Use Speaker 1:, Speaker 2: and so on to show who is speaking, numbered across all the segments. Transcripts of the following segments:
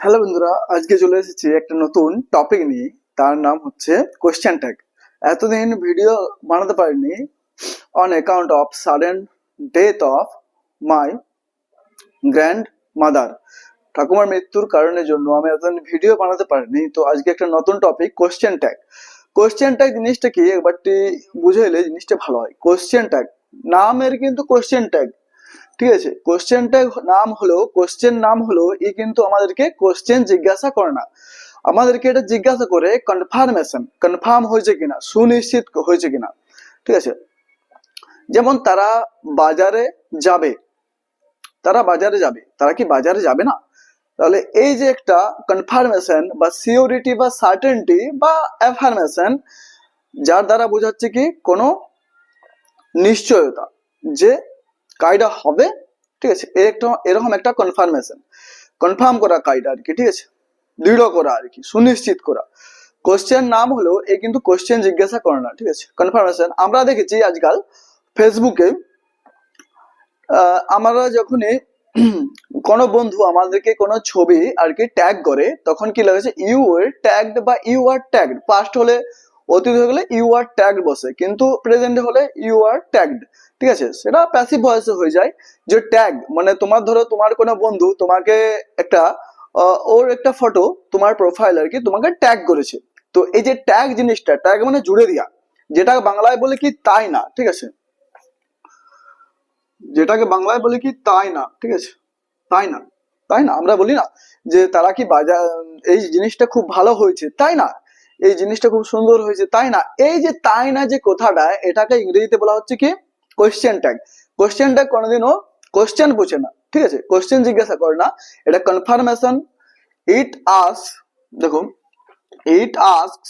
Speaker 1: Hello বন্ধুরা, আজকে চলে এসেছি একটা নতুন টপিক নিয়ে। তার নাম হচ্ছে কোশ্চেন ট্যাগ। এতদিন ভিডিও বানাতে পারিনি on account of sudden death of my grand mother. ঠাকুমার মৃত্যুর কারণের জন্য আমি এতদিন ভিডিও বানাতে পারিনি। তো আজকে একটা নতুন topic, question tag. Question tag জিনিসটা কি একবারটি বুঝে এলে জিনিসটা ভালো হয়। কোশ্চেন ট্যাগ নামের কিন্তু কোশ্চেন ট্যাগ, ঠিক আছে। কোশ্চেন ট্যাগ নাম হলো ই কিন্তু আমাদেরকে কোশ্চেন জিজ্ঞাসা করে না, আমাদেরকে এটা জিজ্ঞাসা করে কনফার্ম হয়েছে কিনা, সুনিশ্চিত হয়েছে কিনা, ঠিক আছে। যেমন বাজারে যাবে তারা কি বাজারে যাবে না? তাহলে এই যে একটা কনফার্মেশন বা সিওরিটি বা সার্টেনটি বা অ্যাফার্মেশন, যার দ্বারা বোঝাচ্ছে কি কোনো নিশ্চয়তা যে কাজটা হবে, ঠিক আছে। এরকম একটা কনফার্ম করা কাজটা আর কি, ঠিক আছে, দৃঢ় করা আর কি, সুনিশ্চিত করা। কোশ্চেন নাম হলো এই কিন্তু কোশ্চেন জিজ্ঞাসা করে না, ঠিক আছে। কনফার্মেশন আমরা দেখেছি আজকাল ফেসবুকে, আমরা যখনই কোনো বন্ধু আমাদেরকে কোনো ছবি আর কি ট্যাগ করে, তখন কি লাগছে ইউ আর ট্যাগড বা ইউ আর ট্যাগড। পাস্ট হলে, অতীত হয়ে গেলে ইউ আর ট্যাগড বসে, কিন্তু প্রেজেন্ট হলে ইউ আর ট্যাগড, ঠিক আছে। সেটা প্যাসিভ ভয়েসে হয়ে যায়। যে ট্যাগ মানে তোমার কোনো বন্ধু তোমাকে একটা ওর একটা ফটো তোমার প্রোফাইল আর কি তোমাকে ট্যাগ করেছে। তো এই যে ট্যাগ জিনিসটা, ট্যাগ মানে জুড়ে দিয়া, যেটা বাংলায় বলে কি তাই না, ঠিক আছে, যেটাকে বাংলায় বলে কি তাই না, ঠিক আছে। তাই না আমরা বলি না যে তারা কি বাজার, এই জিনিসটা খুব ভালো হয়েছে তাই না, এই জিনিসটা খুব সুন্দর হয়েছে তাই না। এই যে তাই না যে কথাটা, এটাকে ইংরেজিতে বলা হচ্ছে কি কোশ্চেন ট্যাগ। কোশ্চেন ট্যাগ কোনোদিনও কোশ্চেন পুছে না, ঠিক আছে, কোশ্চেন জিজ্ঞাসা করে না। এটা কনফার্মেশন। ইট আস দেখো, ইট আস্কস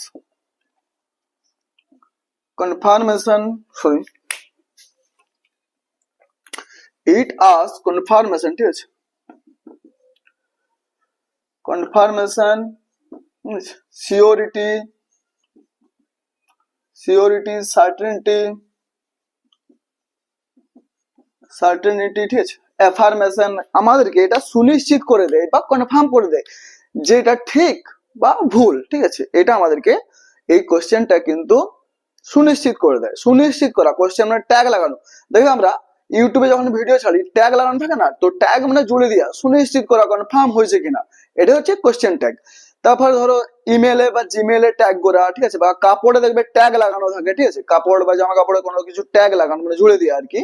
Speaker 1: কনফার্মেশন, সরি, ইট আস কনফার্মেশন, ঠিক আছে, কনফার্মেশন, সিওরিটি, সার্টেনিটি, ঠিক আছে, অ্যাফার্মেশন। আমাদেরকে এটা সুনিশ্চিত করে দেয় বা কনফার্ম করে দেয় যে এটা ঠিক বা ভুল, ঠিক আছে। এটা আমাদেরকে এই কোশ্চেনটা কিন্তু সুনিশ্চিত করে দেয়। সুনিশ্চিত করা কোশ্চেন মানে ট্যাগ লাগানো। দেখো আমরা ইউটিউবে যখন ভিডিও ছাড়ি ট্যাগ লাগানো থাকে না, তো ট্যাগ মানে জুড়ে দিয়া, সুনিশ্চিত করা, কনফার্ম হয়েছে কিনা, এটা হচ্ছে কোশ্চেন ট্যাগ। তারপর ধরো ইমেলে বা জিমেলে ট্যাগ করা, ঠিক আছে, বা কাপড়ে দেখবে ট্যাগ লাগানো থাকে, ঠিক আছে, কাপড় বা জামা কাপড়ে কোনো কিছু ট্যাগ লাগানো মানে জুড়ে দেওয়া আর কি।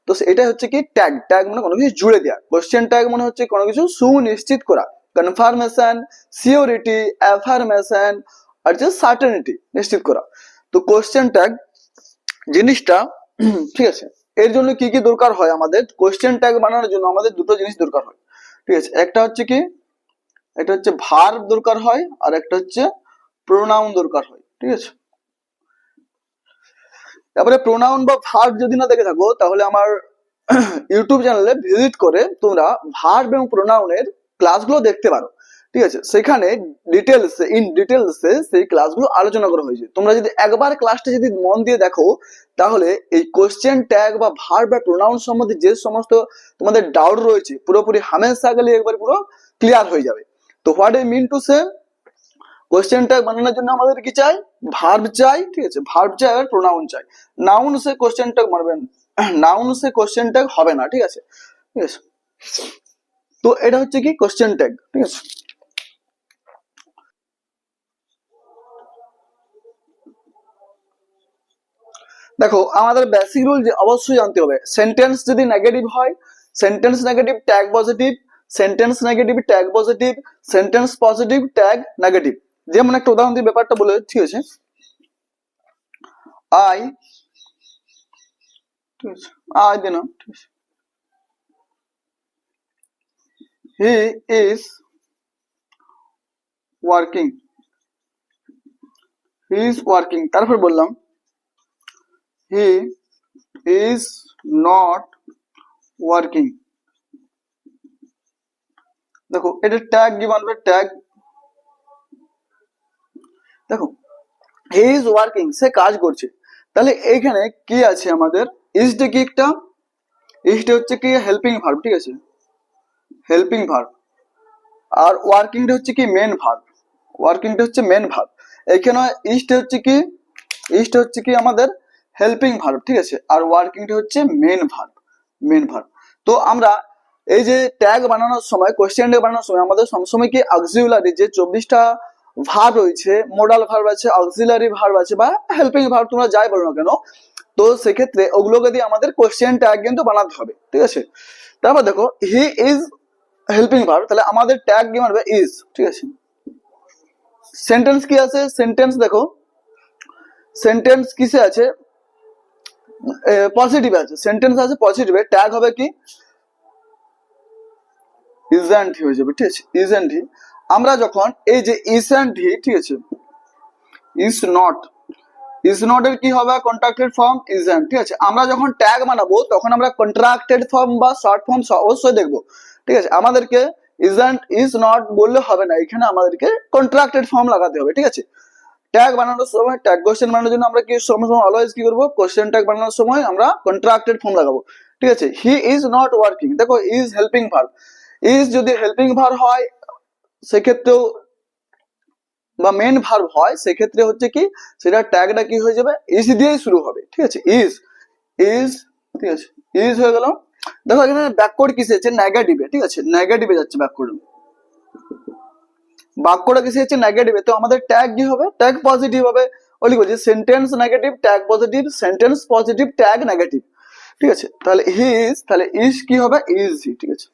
Speaker 1: তো এটা হচ্ছে কি ট্যাগ। ট্যাগ মানে কোনো কিছু জুড়ে দেওয়া। কোশ্চেন ট্যাগ মানে হচ্ছে কোনো কিছু সুনিশ্চিত করা, কনফার্মেশন, সিওরিটি, অ্যাফার্মেশন, আর যে সার্টেনিটি, নিশ্চিত করা। তো কোশ্চেন ট্যাগ জিনিসটা, ঠিক আছে, এর জন্য কি কি দরকার হয় আমাদের? কোশ্চেন ট্যাগ বানানোর জন্য আমাদের দুটো জিনিস দরকার হয়, ঠিক আছে। একটা হচ্ছে কি, এটা হচ্ছে ভার্ব দরকার হয়, আর একটা হচ্ছে প্রোনাউন দরকার হয়, ঠিক আছে। তারপরে প্রোনাউন বা ভার্ব যদি না দেখে থাকো, তাহলে আমার ইউটিউব চ্যানেলে ভিজিট করে তোমরা ভার্ব এবং প্রোনাউনের ক্লাসগুলো দেখতে পারো, ঠিক আছে। সেখানে ইন ডিটেলসে সেই ক্লাসগুলো আলোচনা করা হয়েছে। তোমরা যদি একবার ক্লাসটা যদি মন দিয়ে দেখো, তাহলে এই কোশ্চেন ট্যাগ বা ভার্ব বা প্রোনাউন সম্বন্ধে যে সমস্ত তোমাদের ডাউট রয়েছে পুরোপুরি হামেশা গেলে একবার পুরো ক্লিয়ার হয়ে যাবে। তো what I mean to say, question tag বানানোর জন্য আমাদের কি চাই? ভার্ব চাই, ঠিক আছে, ভার্ব চাই আর প্রোনাউন চাই। নাউন সে কোশ্চেন ট্যাগ মারবেন, নাউন সে কোশ্চেন ট্যাগ হবে না, ঠিক আছে, ঠিক আছে। তো এটা হচ্ছে কি কোশ্চেন ট্যাগ, ঠিক আছে। দেখো আমাদের বেসিক রুল যে অবশ্যই জানতে হবে, সেন্টেন্স যদি নেগেটিভ হয়, sentence negative tag positive, sentence negative tag positive, sentence positive tag negative. যেমন একটা উদাহরণ দিয়ে ব্যাপারটা বলে, ঠিক আছে, আই, ঠিক আছে, আই দিন, ঠিক আছে, he is working, he is working. তারপর বললাম হি ইজ নট ওয়ার্কিং। দেখো এটা ট্যাগ গিভেন বাই ট্যাগ। দেখো হি ইজ ওয়ার্কিং, সে কাজ করছে। তাহলে এইখানে কি আছে আমাদের? ইজটা কি একটা, ইজটা হচ্ছে কি হেল্পিং ভার্ব, ঠিক আছে, হেল্পিং ভার্ব। আর ওয়ার্কিংটা হচ্ছে কি মেন ভার্ব, ওয়ার্কিংটা হচ্ছে মেন ভার্ব। এখানে ইস্ট হচ্ছে কি আমাদের হেল্পিং ভার্ব, ঠিক আছে, আর ওয়ার্কিংটা হচ্ছে মেন ভার্ব, মেন ভার্ব। তো আমরা এই যে ট্যাগ বানানোর সময়, কোশ্চেন ট্যাগ বানানোর সময় আমাদের সবসময় কি অক্সিলারি যে 24টা ভার্ব রয়েছে, মোডাল ভার্ব আছে, অক্সিলারি ভার্ব আছে, বা হেল্পিং ভার্ব তোমরা যাই বলো না কেন, তো সেক্ষেত্রে ওগুলোকে দিয়ে আমাদের কোশ্চেন ট্যাগ কিন্তু বানাতে হবে, ঠিক আছে। তারপর দেখো হি ইজ হেল্পিং ভার্ব, তাহলে আমাদের ট্যাগ কি মানবে ইজ, ঠিক আছে। সেন্টেন্স কি আছে, সেন্টেন্স দেখো সেন্টেন্স কিসে আছে, পজিটিভ আছে, সেন্টেন্স আছে পজিটিভে, ট্যাগ হবে কি ইজ অ্যান্ড হি হয়ে যাবে, ঠিক আছে, ইজ অ্যান্ড হি। আমরা যখন এই যে ইজ অ্যান্ড হি, ঠিক আছে, ইজ নট এর কি হবে কন্ট্রাক্টেড ফর্ম ইজ অ্যান্ড, ঠিক আছে। আমরা যখন ট্যাগ বানাবো তখন আমরা কন্ট্রাক্টেড ফর্ম বা শর্ট ফর্ম অবশ্যই দেখবো, ঠিক আছে। আমাদেরকে ইজ অ্যান্ড ইজ নট বললে হবে না, এখানে আমাদেরকে কন্ট্রাক্টেড ফর্ম লাগাতে হবে, ঠিক আছে। ট্যাগ বানানোর সময়, ট্যাগ কোশ্চেন বানানোর জন্য আমরা কি সময় অলওয়েজ কি করবো, কোশ্চেন ট্যাগ বানানোর সময় আমরা কন্ট্রাক্টেড ফর্ম লাগাবো, ঠিক আছে। হি ইজ নট ওয়ার্কিং, দেখো ইজ হেল্পিং ভার্ব, ইজ যদি হেল্পিং ভার্ব হয় সেক্ষেত্রেও, বা মেন ভার্ব হয় সেক্ষেত্রে হচ্ছে কি সেটা ট্যাগটা কি হয়ে যাবে ইজ দিয়েই শুরু হবে, ঠিক আছে। ইজ, ঠিক আছে, ইজ হয়ে গেল। দেখো এখানে ব্যাকওয়ার্ড কিসে আছে, নেগেটিভে, ঠিক আছে, নেগেটিভে যাচ্ছে ব্যাকওয়ার্ড, বাক্যটা কিসে হচ্ছে নেগেটিভে, তো আমাদের ট্যাগ কি হবে, ট্যাগ পজিটিভ হবে। ওই বলছি sentence negative tag positive, sentence positive tag negative, ঠিক আছে। তাহলে হি ইজ, তাহলে ইজ কি হবে ইজ হি, ঠিক আছে।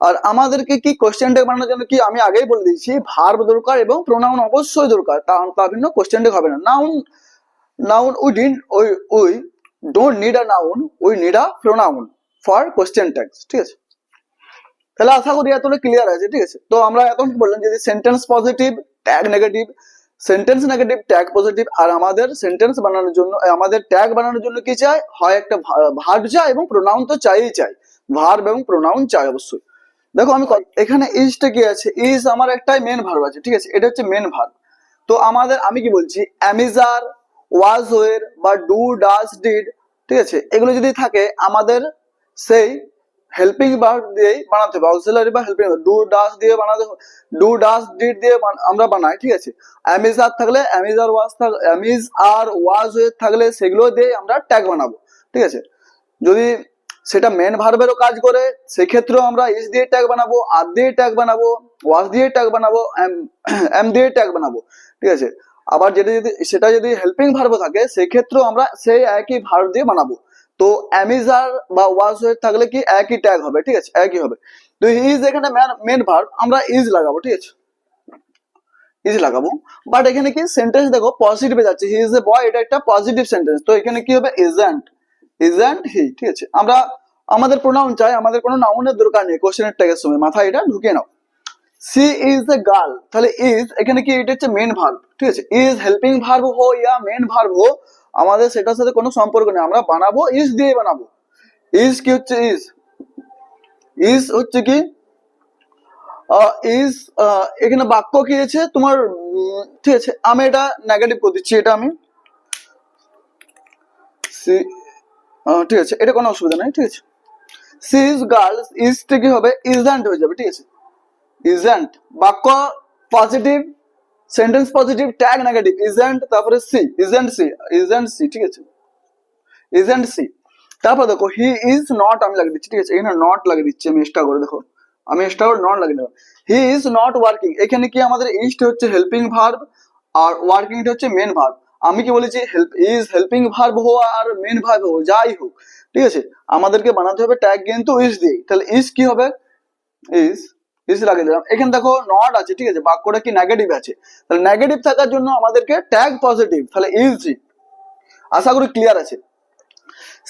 Speaker 1: আর আমাদেরকে কি কোশ্চেন ট্যাগ বানানোর জন্য কি আমি আগেই বলে দিয়েছি ভার্ব দরকার এবং প্রোনাউন অবশ্যই দরকার, তা ভিন্ন কোশ্চেন ট্যাগ হবে না। Noun we don't need a noun, we need a pronoun for question tags, ঠিক আছে। তাহলে আশা করি এতটা ক্লিয়ার আছে, ঠিক আছে। তো আমরা এখন কি বললাম, যদি sentence positive tag negative, sentence negative tag positive, আর আমাদের সেন্টেন্স বানানোর জন্য, আমাদের ট্যাগ বানানোর জন্য কি চাই, হয় একটা ভার্ব চাই এবং প্রোনাউন তো চাই, ভার্ব এবং প্রোনাউন চাই অবশ্যই। দেখো আমি এখানে ইজটা কি আছে, ইজ আমার একটাই মেন ভার্ব আছে, ঠিক আছে, এটা হচ্ছে মেন ভার্ব। তো আমাদের আমি কি বলছি অ্যামিজার, ওয়াজ ওয়ের বা ডু ডাজ ডিড, ঠিক আছে, এগুলো যদি থাকে আমাদের সেই হেল্পিং ভার্ব দিয়েই বানাতে হবে, অক্সিলারি বা হেল্পিং ডু ডাজ দিয়ে বানাতে, ডু ডাজ ডিড দিয়ে আমরা বানাই, ঠিক আছে। অ্যামিজার থাকলে অ্যামিজার ওয়াজ থাকলে, অ্যামিজ আর ওয়াজ ওয়ের থাকলে সেগুলো দিয়ে আমরা ট্যাগ বানাবো, ঠিক আছে। যদি সেটা মেন ভার্বেরও কাজ করে সেক্ষেত্রেও আমরা ইজ দিয়ে ট্যাগ বানাবো, আর দিয়ে ট্যাগ বানাবো, ওয়াজ দিয়ে ট্যাগ বানাবো, এম দিয়ে ট্যাগ বানাবো, ঠিক আছে। আবার সেটা যদি হেল্পিং ভার্ব থাকে সেক্ষেত্রেও আমরা সেই একই ভার্ব দিয়ে বানাবো। তো অ্যামিজার বা ওয়াজ হয়ে থাকলে কি একই ট্যাগ হবে, ঠিক আছে, একই হবে। তো ইজ এখানে মেন ভার্ব, আমরা ইজ লাগাবো, ঠিক আছে, ইজ লাগাবো। বাট এখানে কি সেন্টেন্স দেখো পজিটিভে যাচ্ছে, হি ইজ এ বয়, এটা একটা পজিটিভ সেন্টেন্স, তো এখানে কি হবে ইজন্ট হি, ঠিক আছে। আমরা আমাদের প্রোনাউন চাই, আমাদের কোনো নাউনের দরকার নেই কোশ্চেনের ট্যাগের সময়, মাথায় এটা ঢুকিয়ে নাও। সি ইজ এ গার্ল, তাহলে ইজ এখানে কি এটা হচ্ছে মেন ভার্ব, ঠিক আছে। ইজ হেল্পিং ভার্ব হো ইয়া মেন ভার্ব হো আমাদের সেটার সাথে কোনো সম্পর্ক নেই, আমরা বানাবো ইজ দিয়ে বানাবো। ইজ কি হচ্ছে ইজ হচ্ছে কি ইজ, এখানে বাক্য কি আছে তোমার, ঠিক আছে, আমি এটা নেগেটিভ করে দিচ্ছি, এটা আমি ঠিক আছে, এটা কোনো অসুবিধা নাই, ঠিক আছে। সি ইজ গার্লস, ইজ কি হবে ইজন্ট হয়ে যাবে, ঠিক আছে, ইজন্ট বাক্য positive, sentence positive tag negative, isn't, তারপরে ইজন্ট সি, ঠিক আছে, ইজন্ট সি। তারপর দেখো হি ইজ নট, আমি লাগিয়ে দিচ্ছি, ঠিক আছে, এখানে নট লাগিয়ে দিচ্ছি আমি এক্সট্রা করে, দেখো আমি এক্সট্রা করে নট লাগিয়ে দেবো। হি ইজ নট ওয়ার্কিং, এখানে কি আমাদের ইজ হচ্ছে হেল্পিং ভার্ব আর ওয়ার্কিং হচ্ছে মেন ভার্ব। আমি কি বলেছি ইজ হেল্পিং ভার্ব হো আর মেন ভার্ব হো যাই হোক, ঠিক আছে, আমাদেরকে বানাতে হবে ট্যাগ কিন্তু ইজ দিয়ে। তাহলে ইজ কি হবে ইজ লাগিয়ে দিলাম। এখানে দেখো নট আছে, ঠিক আছে, বাক্যটা কি নেগেটিভ আছে, তাহলে নেগেটিভ থাকার জন্য আমাদেরকে ট্যাগ পজিটিভ, তাহলে ইজ জি। আশা করি ক্লিয়ার আছে।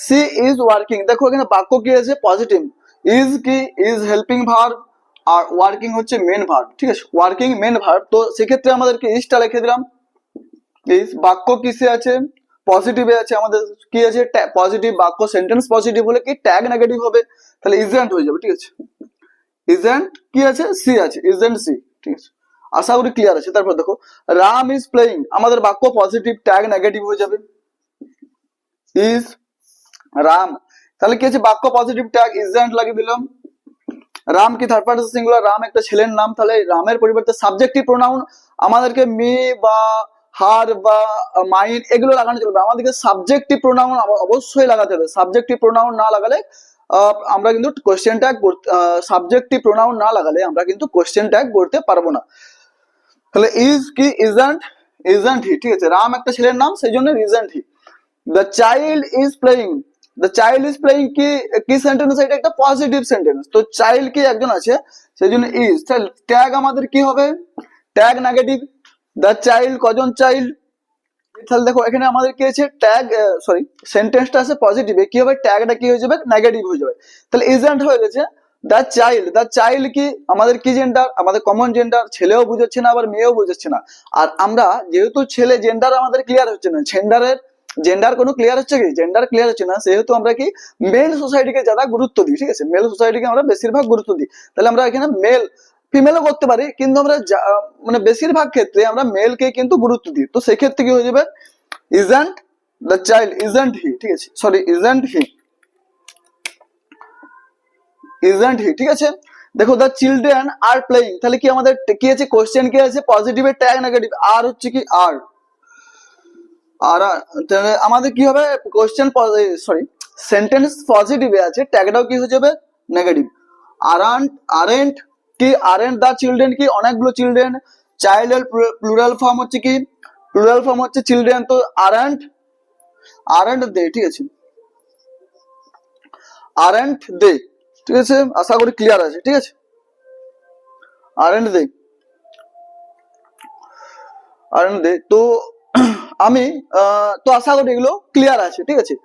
Speaker 1: সি ইজ ওয়ার্কিং, দেখো এখানে বাক্য কি আছে পজিটিভ, ইজ কি is helping verb are working হচ্ছে মেন ভার্ব, ঠিক আছে, ওয়ার্কিং মেন ভার্ব, তো সেক্ষেত্রে আমাদেরকে ইজটা লিখে দিলাম। ইজ বাক্য কিসে আছে পজিটিভে আছে, আমাদের কি আছে পজিটিভ বাক্য, সেন্টেন্স পজিটিভ হলে কি ট্যাগ নেগেটিভ হবে, তাহলে ইজেন্ট হয়ে যাবে, ঠিক আছে। ইজেন্ট কি আছে সি আছে, ইজেন্ট সি, ঠিক আছে, আশা করি ক্লিয়ার আছে। তারপর দেখো রাম ইজ প্লেইং, আমাদের বাক্য পজিটিভ ট্যাগ নেগেটিভ হয়ে যাবে, ইজ রাম, তাহলে কি আছে বাক্য পজিটিভ ট্যাগ ইজেন্ট লাগিয়ে দিলাম, রাম কি থার্ড পার্সন সিঙ্গুলার, রাম একটা ছেলের নাম, তাহলে রামের পরিবর্তে সাবজেক্টিভ প্রোনাউন আমাদেরকে মি বা হার বা মাইন এগুলো লাগানো চলবে, আমাদেরকে সাবজেক্টিভ প্রোনাউন অবশ্যই লাগাতে হবে। সাবজেক্টিভ প্রোনাউন না লাগালে আমরা কিন্তু কোশ্চেন ট্যাগ সাবজেক্টিভ প্রোনাউন না লাগালে আমরা কিন্তু কোশ্চেন ট্যাগ করতে পারবো না। তাহলে ইজ কি ইজন্ট, ইজন্ট হি, ঠিক আছে, রাম একটা ছেলের নাম সেই জন্য isn't he. The child is playing, the child is playing কি কি সেন্টেন্স, এটা একটা পজিটিভ সেন্টেন্স, তো চাইল্ড কি একজন আছে সেই জন্য ইজ। তাহলে ট্যাগ আমাদের কি হবে, ট্যাগ নেগেটিভ। দ্য চাইল্ড কজন চাইল্ড, তাহলে দেখো এখানে আমাদের কি আছে ট্যাগ সরি সেন্টেন্সটা আছে পজিটিভে, কি হবে ট্যাগটা কি হয়ে যাবে নেগেটিভ হয়ে যাবে, তাহলে ইজন্ট হয়ে গেছে। দ্য চাইল্ড, দ্য চাইল্ড কি আমাদের কি জেন্ডার, আমাদের কমন জেন্ডার, ছেলেও বুঝাচ্ছে না আবার মেয়েও বুঝাচ্ছে না। আর আমরা যেহেতু ছেলে জেন্ডার আমাদের ক্লিয়ার হচ্ছে না, জেন্ডার কোনো ক্লিয়ার হচ্ছে কি, জেন্ডার ক্লিয়ার হচ্ছে না, সেহেতু আমরা কি মেল সোসাইটিকে যারা গুরুত্ব দিই, ঠিক আছে, মেল সোসাইটিকে আমরা বেশিরভাগ গুরুত্ব দিই, তাহলে আমরা এখানে মেল ফিমেলও করতে পারি, কিন্তু আমরা মানে বেশিরভাগ ক্ষেত্রে আমরা মেলকে কিন্তু গুরুত্ব দিই, তো সেক্ষেত্রে কি হয়ে যাবে isn't the child, isn't he, ঠিক আছে, sorry isn't he, isn't he, ঠিক আছে। দেখো the children are playing, তাহলে কি আমাদের কি আছে কোশ্চেন কি আছে পজিটিভ এর ট্যাগ নেগেটিভ, আর হচ্ছে কি আর তাহলে আমাদের কি হবে কোশ্চেন সরি সেন্টেন্স পজিটিভে আছে, ট্যাগটাও কি হয়ে যাবে নেগেটিভ। আরেন্ট কি আরেন্ট দা চিলড্রেন কি অনেকগুলো চিলড্রেন, চাইল্ড এর প্লুরাল ফর্ম হচ্ছে কি, প্লুরাল ফর্ম হচ্ছে চিলড্রেন, তো আরেন্ট দে, ঠিক আছে, আরেন্ট দে, ঠিক আছে, আশা করি ক্লিয়ার আছে, ঠিক আছে, আরেন্ট দে, আরেন্ট দে। তো আমি তো আশা করি এগুলো ক্লিয়ার আছে, ঠিক আছে।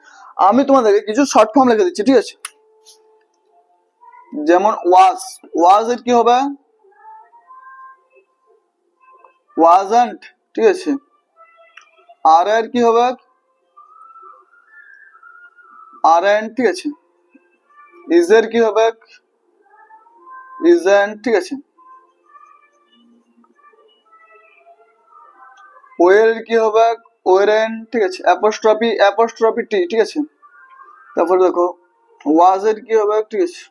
Speaker 1: আমি তোমাদেরকে কিছু শর্ট ফর্ম লিখে দিচ্ছি, ঠিক আছে, যেমন ওয়াজ, ওয়াজ এর কি হবে ওয়াজন্ট, ঠিক আছে, আর এর কি হবে আরএন্ট, ঠিক আছে, ইজ এর কি হবে ইজন্ট, ঠিক আছে, ওয়ের কি হবে ওয়েরেন, ঠিক আছে, অ্যাপোস্ট্রফি টি, ঠিক আছে। তারপরে দেখো ওয়াজ এর কি হবে, ঠিক আছে,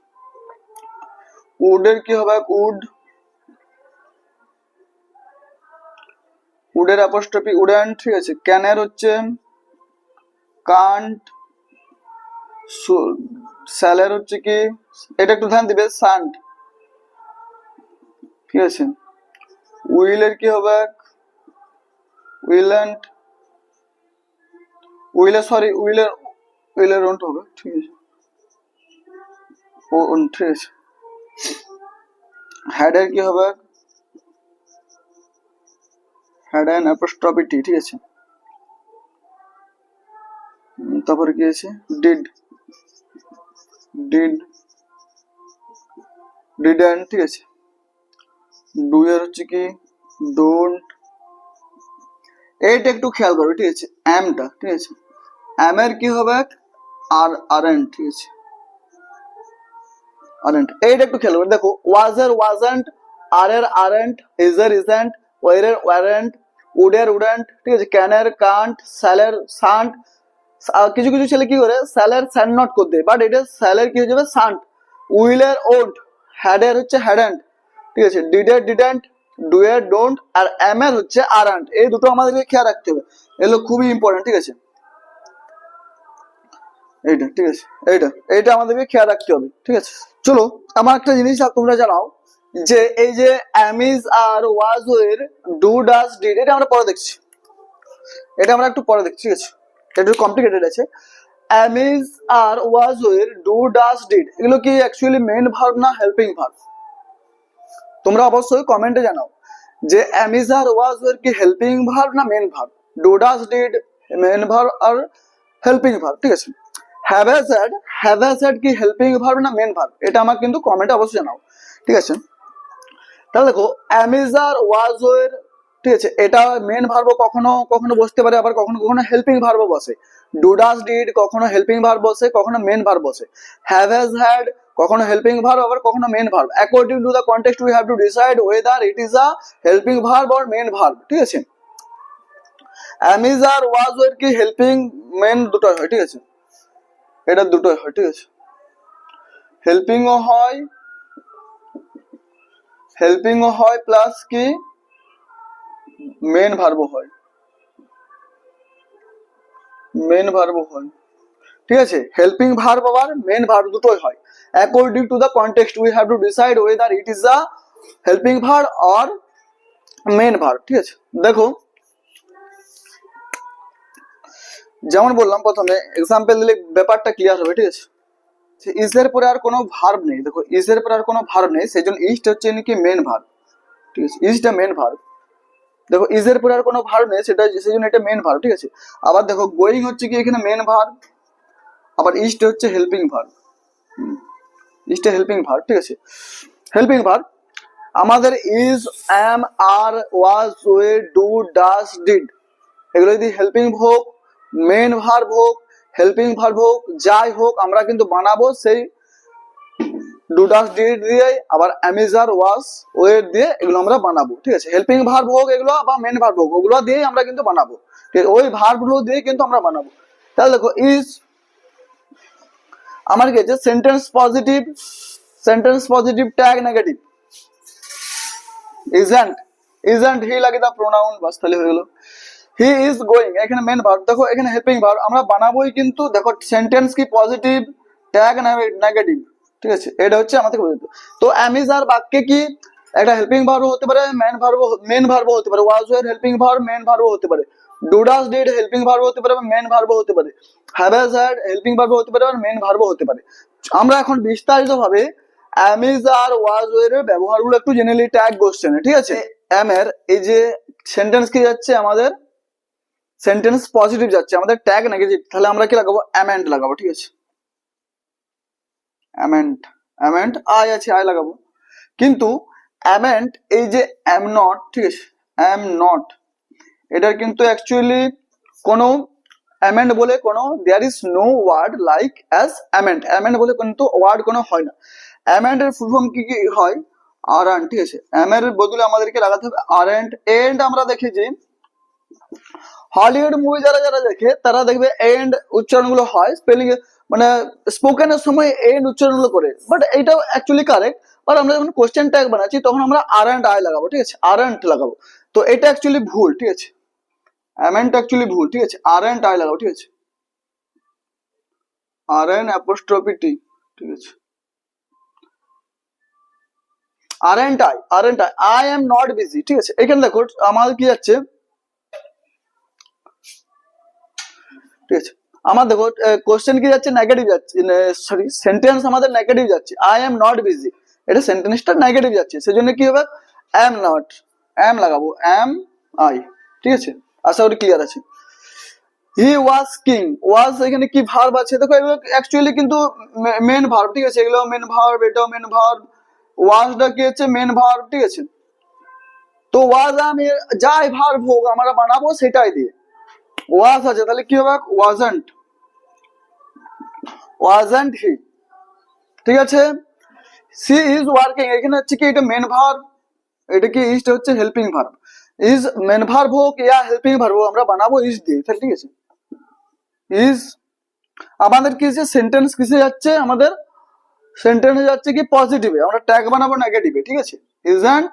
Speaker 1: উড এর কি হবে উডের অ্যাপোস্ট্রফি উডেন্ট, ঠিক আছে, ক্যানের হচ্ছে কান্ট, স্যালের হচ্ছে কি এটা একটু ধ্যান দিবে সান্ট, ঠিক আছে, উইলের কি হবে উইলেন্ট, উইলের ওন্ট হবে, ঠিক আছে, ও ঠিক আছে, হ্যাডের কি হবে হ্যাড অ্যান অ্যাপোস্ট্রফি টি, ঠিক আছে। তারপরে কি আছে ডিড ডিডেন্ট, ঠিক আছে, ডু এর হচ্ছে কি ডোন্ট, এইটা একটু খেয়াল করবে, ঠিক আছে, অ্যামটা, ঠিক আছে, অ্যাম এর কি হবে আরেন্ট, ঠিক আছে, আরেন্ট, এইটা একটু খেয়াল করবে। দেখো ওয়াজ এর ওয়াজন্ট, আর এর আরেন্ট, ইজ এর ইজন্ট, ওয়ের এর ওয়ারেন্ট, উড এর উডেন্ট, ঠিক আছে, ক্যান এর কান্ট, স্যালের সান্ট, কিছু কিছু ছেলে কি করে স্যালের স্যান্ড নট করে দেয়, বাট এটা স্যালের কি হয়ে যাবে সান্ট, উইলের ওন্ট, হ্যাডের হচ্ছে হ্যাডেন্ট, ঠিক আছে, ডিডের ডিডেন্ট, ডুয়ের ডোন্ট, আর এমের হচ্ছে আরান্ট, এই দুটো আমাদেরকে খেয়াল রাখতে হবে, এগুলো খুবই ইম্পর্টেন্ট, ঠিক আছে, এইটা, ঠিক আছে, এইটা আমাদেরকে খেয়াল রাখতে হবে, ঠিক আছে। চলো আমার একটা জিনিস তোমরা জানাও যে এই যে অ্যামিজ আর ওয়াজ এর ডু ডাজ ডিড, এটা আমরা পরে দেখছি, এটা আমরা একটু পরে দেখছি, ঠিক আছে, এটা একটু কমপ্লিকেটেড আছে। অ্যামিজ আর ওয়াজ এর ডু ডাজ ডিড এগুলো কি অ্যাকচুয়ালি মেন ভার্ব না হেল্পিং ভার্ব, তোমরা অবশ্যই কমেন্টে জানাও যে অ্যামিজ আর ওয়াজ এর কি হেল্পিং ভার্ব না main verb, do does did main verb আর হেল্পিং ভার্ব, ঠিক আছে। হ্যাভ হ্যাজ হ্যাড কি হেল্পিং ভার্ব না মেন ভার্ব, এটা আমাকে কিন্তু কমেন্টে অবশ্যই জানাও, ঠিক আছে। তাহলে দেখো অ্যামিজ আর ওয়াজ এর, ঠিক আছে, এটা মেন ভার্ব কখনো কখনো বসতে পারে, আবার কখনো কখনো হেল্পিং ভার্ব বসে, ডু ডাজ ডিড কখনো হেল্পিং ভার্ব বসে, কখনো মেন ভার্ব বসে, হ্যাভ হ্যাজ হ্যাড কখনো হেল্পিং ভার্ব আবার কখনো main verb, according to the context we have to decide whether it is a helping verb or main verb, ঠিক আছে। Amidst R was এর কি হেল্পিং মেন দুটোই হয়, ঠিক আছে, এটা দুটোই হয়, ঠিক আছে, হেল্পিংও হয় হেল্পিংও হয় প্লাস কি মেন ভার্বও হয়, মেন ভার্বও হয়, ঠিক আছে। হেল্পিং ভার্ব আবার মেন ভার্ব দুটোই হয়। According to the context we have to decide whether it is a helping verb or main verb, ঠিক আছে। দেখো যেমন বললাম প্রথমে এক্সাম্পল দিলে ব্যাপারটা ক্লিয়ার হবে, ঠিক আছে। ইজ এর পরে আর কোনো ভার্ব নেই, দেখো ইজ এর পরে আর কোনো ভার্ব নেই, সেই জন্য ইজটা হচ্ছে নাকি মেন ভার্ব, ঠিক আছে। ইজটা মেন ভার্ব, দেখো ইজ এর পরে আর কোনো ভার্ব নেই, সেটা সেই জন্য এটা মেন ভার্ব, ঠিক আছে। আবার দেখো গোয়িং হচ্ছে কি এখানে মেন ভার্ব, আবার ইজটা হচ্ছে হেল্পিং ভার্ব, ইজটা হেল্পিং ভার্ব, ঠিক আছে। হেল্পিং ভার্ব আমাদের is, am, are, was, were, do, does, did, এগুলো যদি হেল্পিং হোক, মেন ভার্ব হোক, হেল্পিং ভার্ব হোক, যাই হোক, আমরা কিন্তু বানাবো সেই ডু ডাস ডিড দিয়ে, আবার অ্যামিজার ওয়াজ ওয়ে দিয়ে এগুলো আমরা বানাবো, ঠিক আছে। হেল্পিং ভার্ব হোক এগুলো বা মেন ভার্ব হোক, ওগুলো দিয়ে আমরা কিন্তু বানাবো, ঠিক আছে। ওই ভার্ব গুলো দিয়ে কিন্তু আমরা বানাবো। তাহলে দেখো ইজ আমার কি আছে sentence positive, sentence positive tag negative, isn't, isn't he লাগে দা প্রোনাউন, বাস তাহলে হয়ে গেল। হি ইজ গোয়িং এখানে মেন ভার্ব, দেখো এখানে হেল্পিং ভার্ব আমরা বানাবোই, কিন্তু দেখো সেন্টেন্স কি পজিটিভ ট্যাগ নেগেটিভ, ঠিক আছে। এটা হচ্ছে আমাদের বোঝাতে। তো অ্যামিজার বাক্যে কি একটা হেল্পিং ভার্ব হতে পারে, মেন ভার্ব হতে পারে, was were helping verb main verb হতে পারে, do does did helping verb হতে পারে, মেন ভার্ব হতে পারে, have has had helping verb হতে পারে, মেন ভার্ব হতে পারে। আমরা এখন বিস্তারিত ভাবে অ্যামিজার ওয়াজ ওয়ার এর ব্যবহারগুলো একটু জেনে নিই ট্যাগ কোশ্চেনে, ঠিক আছে। এম এর এই যে সেন্টেন্স কি যাচ্ছে আমাদের, সেন্টেন্স পজিটিভ যাচ্ছে, আমাদের ট্যাগ নেগেটিভ, তাহলে আমরা কি লাগাবো অ্যামেন্ট লাগাবো, ঠিক আছে। অ্যামেন্ট, অ্যামেন্ট আই আছে আই লাগাবো, কিন্তু অ্যামেন্ট এই যে এম নট, ঠিক আছে, এম নট এটার কিন্তু অ্যাকচুয়ালি কোনো অ্যামেন্ট বলে কোনো there is no word like as amn't, amn't বলে কিন্তু ওয়ার্ড কোনো হয় না। অ্যামেন্ট এর ফুল ফর্ম কি কি হয় আরান্ট, ঠিক আছে। অ্যাম এর বদলে আমাদেরকে লাগাতে হবে আরেন্ট। এন্ড আমরা দেখেছি হলিউড মুভি যারা যারা দেখে তারা দেখবে এন্ড উচ্চারণ গুলো হয় স্পেলিং মানে স্পোকেনের সময় এন্ড উচ্চারণ গুলো করে, বাট এইটাও অ্যাকচুয়ালি কারেক্ট। বাট আমরা যখন কোশ্চেন ট্যাগ বানাচ্ছি তখন আমরা আর এন্ড আই লাগাবো, ঠিক আছে, আর এন্ড লাগাবো, তো এটা অ্যাকচুয়ালি ভুল, ঠিক আছে। অ্যামেন্ট অ্যাকচুয়ালি ভুল, ঠিক আছে, আর এন্ড আই লাগাবো, ঠিক আছে, আর এন অ্যাপোস্ট্রফি টি, ঠিক আছে, aren't I, aren't I, I am not busy, ঠিক আছে। এখানে দেখো আমাদের কি যাচ্ছে, ঠিক আছে, আমার দেখো কোশ্চেন কি যাচ্ছে নেগেটিভ যাচ্ছে, সরি সেন্টেন্স আমাদের নেগেটিভ যাচ্ছে, আই এম নট বিজি, এটা সেন্টেন্সটা নেগেটিভ যাচ্ছে, সেজন্য কি হবে এম নট, এম লাগাবো এম আই, ঠিক আছে। আশা করি ক্লিয়ার আছে। হি ওয়াজ কিং, ওয়াজ এখানে কি ভার্ব আছে, দেখো এগুলো অ্যাকচুয়ালি কিন্তু মেন ভার্ব, ঠিক আছে, এগুলো মেন ভার্ব, এটাও মেন ভার্ব, ওয়াজটা কি হচ্ছে মেন ভার্ব, ঠিক আছে। তো ওয়াজ আমি যাই ভার্ব হোক আমরা বানাবো সেটাই দিয়ে, ওয়াজ আছে তাহলে কি হবে ওয়াজন্ট, ওয়াজন্ট হি, ঠিক আছে। সি ইজ ওয়ার্কিং এখানে হচ্ছে কি এটা মেন ভার্ব, এটা কি ইজটা হচ্ছে helping verb, is main verb হোক ইয়া হেল্পিং ভার্ব হোক আমরা বানাবো ইজ দিয়ে, তাহলে ঠিক আছে। ইজ আমাদের কি সেন্টেন্স কিসে যাচ্ছে, আমাদের সেন্টেন্স যাচ্ছে কি পজিটিভে, আমরা ট্যাগ বানাবো নেগেটিভে, ঠিক আছে। Isn't,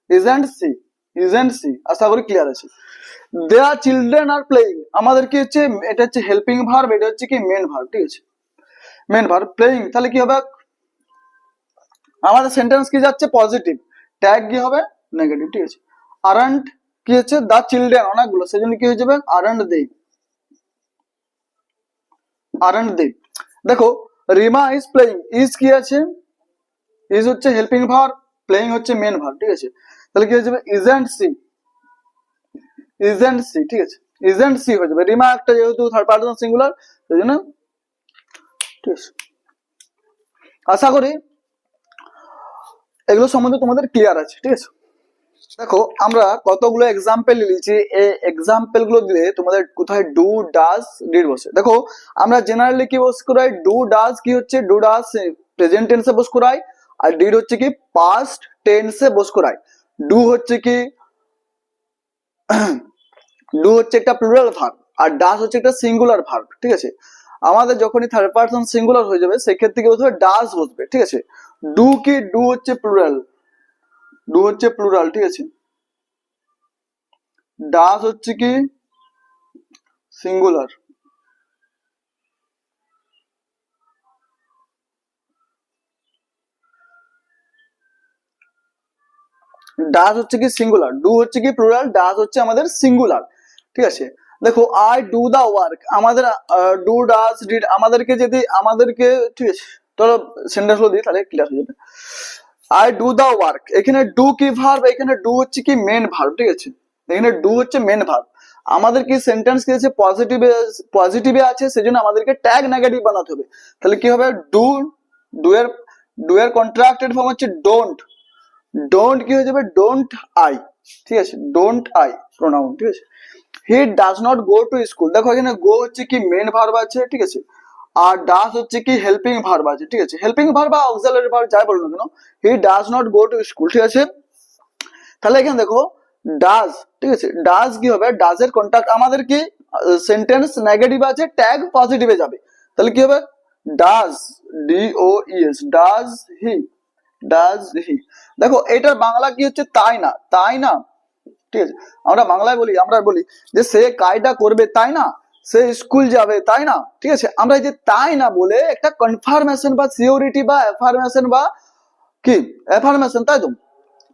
Speaker 1: isn't she, isn't she, আশা করি ক্লিয়ার আছে। দেয়ার চিলড্রেন আর প্লেইং আমাদের কি হচ্ছে এটা হচ্ছে হেল্পিং ভার্ব, এটা হচ্ছে কি মেন ভার্ব, ঠিক আছে, মেন ভার্ব। প্লেইং তাহলে কি হবে আমাদের সেন্টেন্স কি যাচ্ছে পজিটিভ, ট্যাগ কি হবে নেগেটিভ, ঠিক আছে। আরান্ট কি হচ্ছে দা চিলড্রেন অনেকগুলো, সেজন্য কি হয়ে যাবে আরান্ট দে, আরান্ট দে। দেখো রিমা ইজ প্লেইং, ইজ কি আছে ইজ হচ্ছে হেল্পিং ভার্ব, প্লেইং হচ্ছে মেন ভার্ব, ঠিক আছে। তাহলে কি হয়ে যাবে ইজন্ট সি, ইজন্ট সি, ঠিক আছে, ইজন্ট সি হয়ে যাবে। রিমা একটা যেহেতু থার্ড পারসন সিঙ্গুলার সেই জন্য, ঠিক আছে। আশা করি এগুলো সম্বন্ধে তোমাদের ক্লিয়ার আছে, ঠিক আছে। দেখো আমরা কতগুলো এক্সাম্পল নিয়েছি, এই এক্সাম্পল গুলো দিলে তোমাদের কোথায় ডু ডাজ ডিড বসে। দেখো আমরা জেনারেলি কি বস করাই, ডু ডাজ কি হচ্ছে ডু ডাজ প্রেজেন্ট টেন্সে বস করাই, আর ডিড হচ্ছে কি পাস্ট টেন্সে বস করাই। ডু হচ্ছে কি ডু হচ্ছে একটা প্লুরাল ভার্ব, আর ডাজ হচ্ছে একটা সিঙ্গুলার ভার্ব, ঠিক আছে। আমাদের যখনই থার্ড পারসন সিঙ্গুলার হয়ে যাবে সেক্ষেত্রে কি বলতে হবে ডাজ বসবে, ঠিক আছে। ডু কি ডু হচ্ছে প্লুরাল, ডু হচ্ছে প্লুরাল, ঠিক আছে, ডাজ হচ্ছে কি সিঙ্গুলার, ডাজ হচ্ছে কি সিঙ্গুলার, ডু হচ্ছে কি প্লুরাল, ডাজ হচ্ছে আমাদের সিঙ্গুলার, ঠিক আছে। দেখো আই ডু দা ওয়ার্ক, আমাদের ডু ডাজ ডিড, আমাদেরকে যদি আমাদেরকে, ঠিক আছে, চলো সেন্টেন্স গুলো দিই তাহলে ক্লিয়ার হয়ে যাবে। আই ডু দা ওয়ার্ক, এখানে ডু কি ভার্ব, এখানে ডু হচ্ছে কি মেন ভার্ব, ঠিক আছে, এখানে ডু হচ্ছে মেন ভার্ব। আমাদের কি সেন্টেন্স কি আছে, পজিটিভে আছে, সেজন্য আমাদেরকে ট্যাগ নেগেটিভ বানাতে হবে। তাহলে কি হবে, ডু, ডু এর কন্ট্রাক্টেড ফর্ম হচ্ছে ডোন্ট, ডোন্ট কি হয়ে যাবে, ডোন্ট আই, ঠিক আছে, ডোন্ট আই প্রোনাউন, ঠিক আছে। He does not go to school, দেখো এখানে গো হচ্ছে কি মেন ভার্ব আছে, ঠিক আছে, আর ডাজ হচ্ছে কি হেল্পিং ভার্ব আছে, ঠিক আছে, হেল্পিং ভার্ব বা অক্সিলারি ভার্ব যাই বলো না কেন, he does not go to school, ঠিক আছে। তাহলে এখানে দেখো ডাজ, ঠিক আছে, ডাজ কি হবে, ডাজ এর কন্ট্রাক্ট, আমাদের কি সেন্টেন্স নেগেটিভ আছে, ট্যাগ পজিটিভে যাবে, তাহলে কি হবে, does, D O E S, does he, does he. দেখো এটার বাংলা কি হচ্ছে, তাই না, তাই না, ঠিক আছে, আমরা বাংলায় বলি, আমরা বলি যে সে কাজটা করবে তাই না, সে স্কুল যাবে তাই না, ঠিক আছে, আমরা এই যে তাই না বলে একটা কনফার্মেশন বা সিওরিটি বা এফার্মেশন বা কি এফার্মেশন, তাই তো,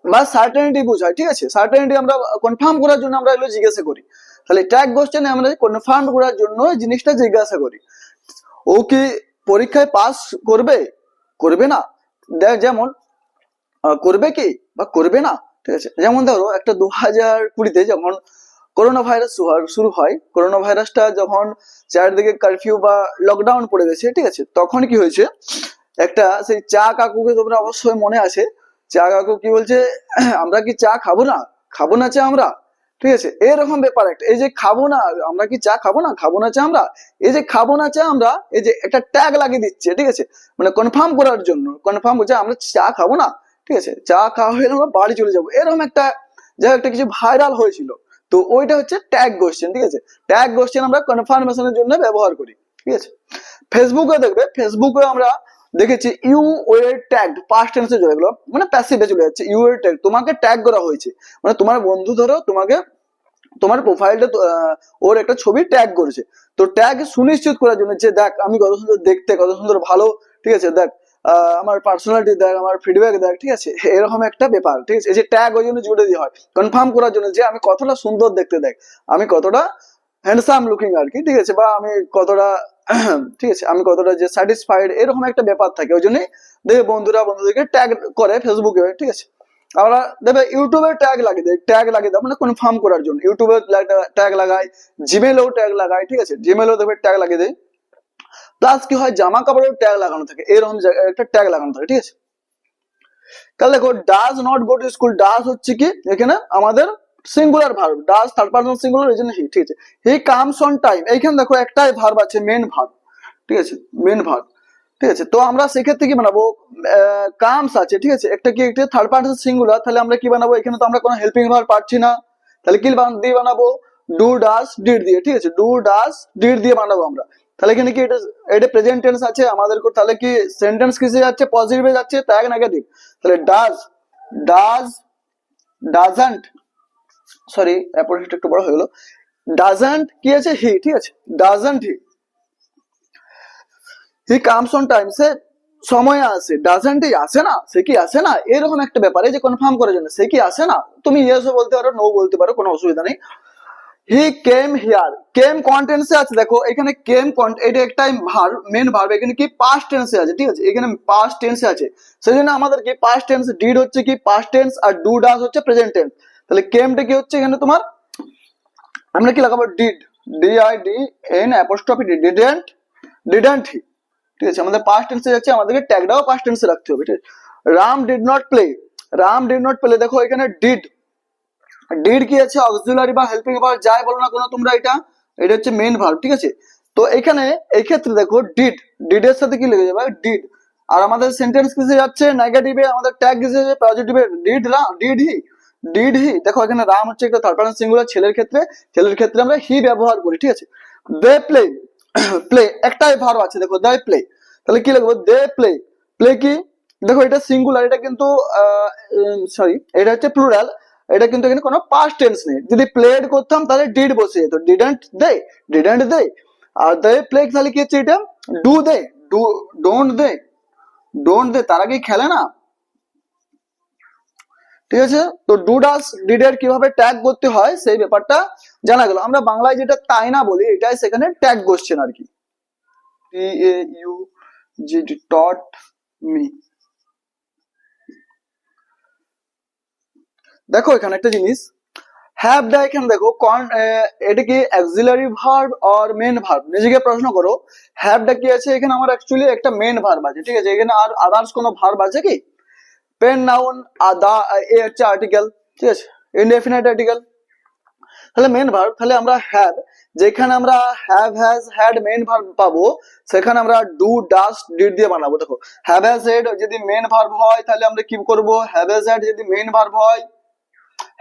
Speaker 1: বা সার্টেনিটি বোঝায়, ঠিক আছে, সার্টেনিটি আমরা কনফার্ম করার জন্য আমরা এগুলো জিজ্ঞাসা করি। তাহলে ট্যাগ কোশ্চেনে আমরা কনফার্ম করার জন্য জিনিসটা জিজ্ঞাসা করি, ও কি পরীক্ষায় পাস করবে, করবে না, দেখ যেমন করবে কি বা করবে না, ঠিক আছে, যেমন ধরো একটা 2020-তে যখন করোনা ভাইরাস শুরু হয়, করোনা ভাইরাসটা যখন চারদিকে কারফিউ বা লকডাউন পড়ে গেছে, ঠিক আছে, তখন কি হয়েছে, একটা সেই চা কাকুকে তোমরা অবশ্যই মনে আছে, চা কাকু কি বলছে, আমরা কি চা খাবো না, খাবো না চা আমরা, ঠিক আছে, এরকম ব্যাপার একটা, এই যে খাবো না, আমরা কি চা খাবো না, খাবো না চা আমরা, এই যে খাবো না চা আমরা, এই যে একটা ট্যাগ লাগিয়ে দিচ্ছে, ঠিক আছে, মানে কনফার্ম করার জন্য, কনফার্ম করছে আমরা চা খাবো না, ঠিক আছে, চা খাওয়া হয়ে আমরা বাড়ি চলে যাবো, এরকম একটা যা একটা কিছু ভাইরাল হয়েছিল, তো ওইটা হচ্ছে ট্যাগ কোশ্চেন, ঠিক আছে, ট্যাগ কোশ্চেন আমরা কনফার্মেশনের জন্য ব্যবহার করি, ঠিক আছে। ফেসবুকে দেখবে, ফেসবুকে আমরা দেখেছি ইউ ওয়ে ট্যাগড, পাস্ট টেন্সে চলে গেলো, মানে প্যাসিভে চলে যাচ্ছে, ইউ ওয়ে ট্যাগ, তোমাকে ট্যাগ করা হয়েছে, মানে তোমার বন্ধু ধরো তোমাকে তোমার প্রোফাইলটা ওর একটা ছবি ট্যাগ করেছে, তো ট্যাগ সুনিশ্চিত করার জন্য যে দেখ আমি কত সুন্দর দেখতে, কত সুন্দর ভালো, ঠিক আছে, দেখ আমার পার্সোনালিটি দেখ, আমার ফিডব্যাক দেখ, ঠিক আছে, এরকম একটা ব্যাপার, ঠিক আছে, এই যে ট্যাগ ওই জন্য জুড়ে দেওয়া হয় কনফার্ম করার জন্য যে আমি কতটা সুন্দর দেখতে, দেখ আমি কতটা হ্যান্ডসাম লুকিং আর কি, ঠিক আছে, বা আমি কতটা ঠিক আছে, আমি কতটা যে স্যাটিসফাইড, এরকম একটা ব্যাপার থাকে, ওই জন্যই দেখবে বন্ধুরা বন্ধুদেরকে ট্যাগ করে ফেসবুকে, ঠিক আছে। আমরা দেখবে ইউটিউবে ট্যাগ লাগিয়ে দেয়, ট্যাগ লাগিয়ে দেয় মানে কনফার্ম করার জন্য, ইউটিউবে ট্যাগ লাগায়, জিমেলেও ট্যাগ লাগায়, ঠিক আছে, জিমেলেও দেখবে ট্যাগ লাগিয়ে দেয়, প্লাস কি হয় জামা কাপড়েও ট্যাগ লাগানো থাকে, এরকম একটা ট্যাগ লাগানো থাকে, ঠিক আছে। তাহলে দেখো does not go to school, does হচ্ছে কি এখানে আমাদের singular verb, does third person singular, এই জন্য হি, ঠিক আছে। হি কামস অন টাইম, এইখানে দেখো একটাই ভার্ব আছে মেন ভার্ব, ঠিক আছে, মেন ভার্ব, ঠিক আছে, তো আমরা সেক্ষেত্রে কি বানাবো, কামস আছে, ঠিক আছে, একটা কি একটা থার্ড পারসন সিঙ্গুলার, তাহলে আমরা কি বানাবো, এখানে তো আমরা কোনো হেল্পিং ভার্ব পাচ্ছি না, তাহলে কি দিয়ে বানাবো, ডু ডাজ ডিড দিয়ে, ঠিক আছে, ডু ডাজ ডিড দিয়ে বানাবো আমরা, তাহলে এখানে কি এটা প্রেজেন্ট টেন্স আছে আমাদের, তাহলে কি সেন্টেন্স কিসে যাচ্ছে, পজিটিভে যাচ্ছে, ট্যাগ নেগেটিভ, তাহলে ডাজ ডাজন্ট, সরি অ্যাপোজিট একটু বড় হয়ে গেল, ডাজন্ট কি আছে হি, ঠিক আছে, doesn't he comes on time, সে সময় আসে, ডাজন্ট হি আসে না, সে কি আসে না, এরকম একটা ব্যাপার, এই যে কনফার্ম করার জন্য, সে কি আসে না, তুমি ইয়েসও বলতে পারো নো বলতে পারো, কোনো অসুবিধা নেই। হি কেম হিয়ার, কেম কন্টেন্সে আছে, দেখো এখানে কেম এটা একটা ভার্ব, মেন ভার্ব, এখানে কি পাস্ট টেন্সে আছে, ঠিক আছে, এখানে পাস্ট টেন্সে আছে, সেজন্য আমাদের কি পাস্ট টেন্স, ডিড হচ্ছে কি পাস্ট টেন্স, আর ডু ডাজ হচ্ছে প্রেজেন্ট টেন্স, তাহলে কেমটা কি হচ্ছে এখানে তোমার, আমরা কি লাগাবো, did, D I D N apostrophe didn't he, ঠিক আছে, আমাদের পাস্ট টেন্সে যাচ্ছে, আমাদেরকে ট্যাগটাও পাস্ট টেন্সে রাখতে হবে, ঠিক আছে। Ram did not play, Ram did not play, দেখো এখানে ডিড, ডিড কি আছে অক্সিলারি বা হেল্পিং ভার্ব যাই বলো না কোনো তোমরা, এটা হচ্ছে মেইন ভার্ব, ঠিক আছে। তো এখানে এই ক্ষেত্রে দেখো ডিড এর সাথে কি লেগে যাবে, ডিড, আর আমাদের সেন্টেন্স কিসে যাচ্ছে, নেগেটিভে, আমাদের ট্যাগ কিসে যাচ্ছে, পজিটিভে, ডিড হি, দেখো এখানে রাম হচ্ছে একটা থার্ড পারসন সিঙ্গুলার, ছেলের ক্ষেত্রে আমরা হি ব্যবহার করি, ঠিক আছে। দে প্লে, প্লে একটাই ভার্ব আছে, দেখো দে প্লে, তাহলে কি লিখবো, দে প্লে, প্লে কি দেখো এটা সিঙ্গুলার, এটা কিন্তু সরি এটা হচ্ছে প্লুরাল, এটা কিন্তু এখানে কোনো পাস্ট টেন্স নেই। যদি প্লেড করতাম তাহলে ডিড বসে যেত, ডিডন্ট দে, ডিডন্ট দে। আর দে প্লে তাহলে কি হচ্ছে এটা do they, do don't they, don't they, তারা কি খেলে না? ঠিক আছে, তো ডু ডাস ডিডের কিভাবে ট্যাগ করতে হয় সেই ব্যাপারটা জানা গেল। আমরা বাংলায় যেটা তাই না বলি, এটাই সেখানে ট্যাগ কোশ্চেন আর কি। T A U G taught me. দেখো এখানে একটা জিনিস, হ্যাভ দা এখানে দেখো এটা কি auxiliary verb or main verb? নিজেকে প্রশ্ন করো, হ্যাভ দা কি আছে এখানে? আমার অ্যাকচুয়ালি একটা মেন ভার্ব আছে, ঠিক আছে, এখানে আর আদার্স কোনো ভার্ব আছে কি? পেন নাউন আদা এ হচ্ছে আর্টিকেল, ঠিক আছে, ইনডেফিনাইট আর্টিকেল, তাহলে মেন ভার্ব। তাহলে আমরা হ্যাভ, যেখানে আমরা have has had main verb পাবো, সেখানে আমরা ডু ডাস ডিড দিয়ে বানাবো। দেখো হ্যাভ হ্যাজ হেড যদি মেন ভার্ব হয় তাহলে আমরা কি করব? হ্যাভ হ্যাজ হ্যাড যদি মেন ভার্ব হয়,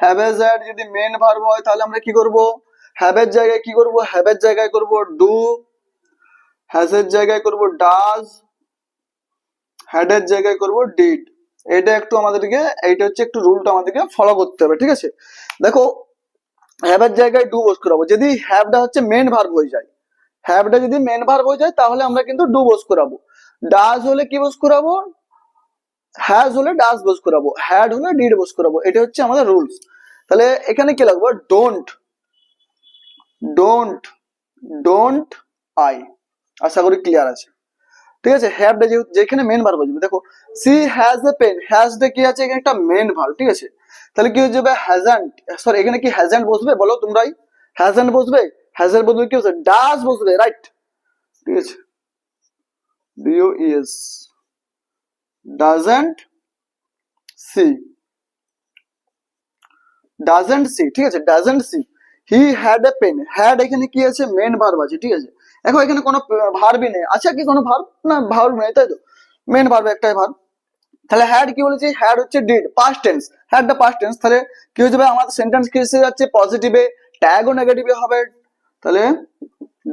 Speaker 1: হ্যাভ হ্যাজ হ্যাড যদি মেন ভার্ব হয় তাহলে আমরা কি করব? হ্যাভ এর জায়গায় কি করব? হ্যাভ এর জায়গায় করব ডু, হ্যাজ এর জায়গায় করব ডাজ, হ্যাড এর জায়গায় করব ডিড। এটা একটু আমাদেরকে, এইটা হচ্ছে একটু রুলটা আমাদেরকে ফলো করতে হবে, ঠিক আছে। দেখো হ্যাভ এর জায়গায় ডু বস করাবো, যদি হ্যাভটা হচ্ছে মেন ভার্ব হয়ে যায়, হ্যাভটা যদি মেন ভার্ব হয়ে যায় তাহলে আমরা কিন্তু ডু বস করাবো। ডাজ হলে কি বস করাবো? হ্যাজ হলে ডাজ বস করাবো, হ্যাড হলে ডিড বস করাবো। এটা হচ্ছে আমাদের রুলস। তাহলে এখানে কি লাগবে? Don't, don't, don't I. আশা করি ক্লিয়ার আছে, ঠিক আছে। হ্যাভটা যেখানে মেন ভার্ব হয়ে যাবে, দেখো সি হ্যাজ এ পেন, হ্যাজটা কি আছে এখানে? একটা মেন ভার্ব, ঠিক আছে। তাহলে কি হয়ে যাবে? হ্যাজন্ট, সরি এখানে কি হ্যাজন্ট বসবে? বলো তোমরাই, হ্যাজন্ট বসবে? হ্যাজের বদলে কি বসবে? ডাজ বসবে, রাইট, ঠিক আছে। D O E S, doesn't she, doesn't she, ঠিক আছে, doesn't she. He had a pen, had এখানে কি আছে? মেন ভার্ব আছে, ঠিক আছে। দেখো এখানে কোনো ভার্বই নেই, আছে কি কোনো ভার্ব? না, ভার্ব নেই, তাই তো, মেন ভার্ব একটাই ভার্ব। তাহলে হ্যাড কি বলেছি? হ্যাড হচ্ছে ডিড, পাস্ট টেন্স, হ্যাডটা পাস্ট টেন্স। তাহলে কি হয়ে যাবে? আমাদের সেন্টেন্স কি এসে যাচ্ছে? পজিটিভে, ট্যাগও নেগেটিভে হবে। তাহলে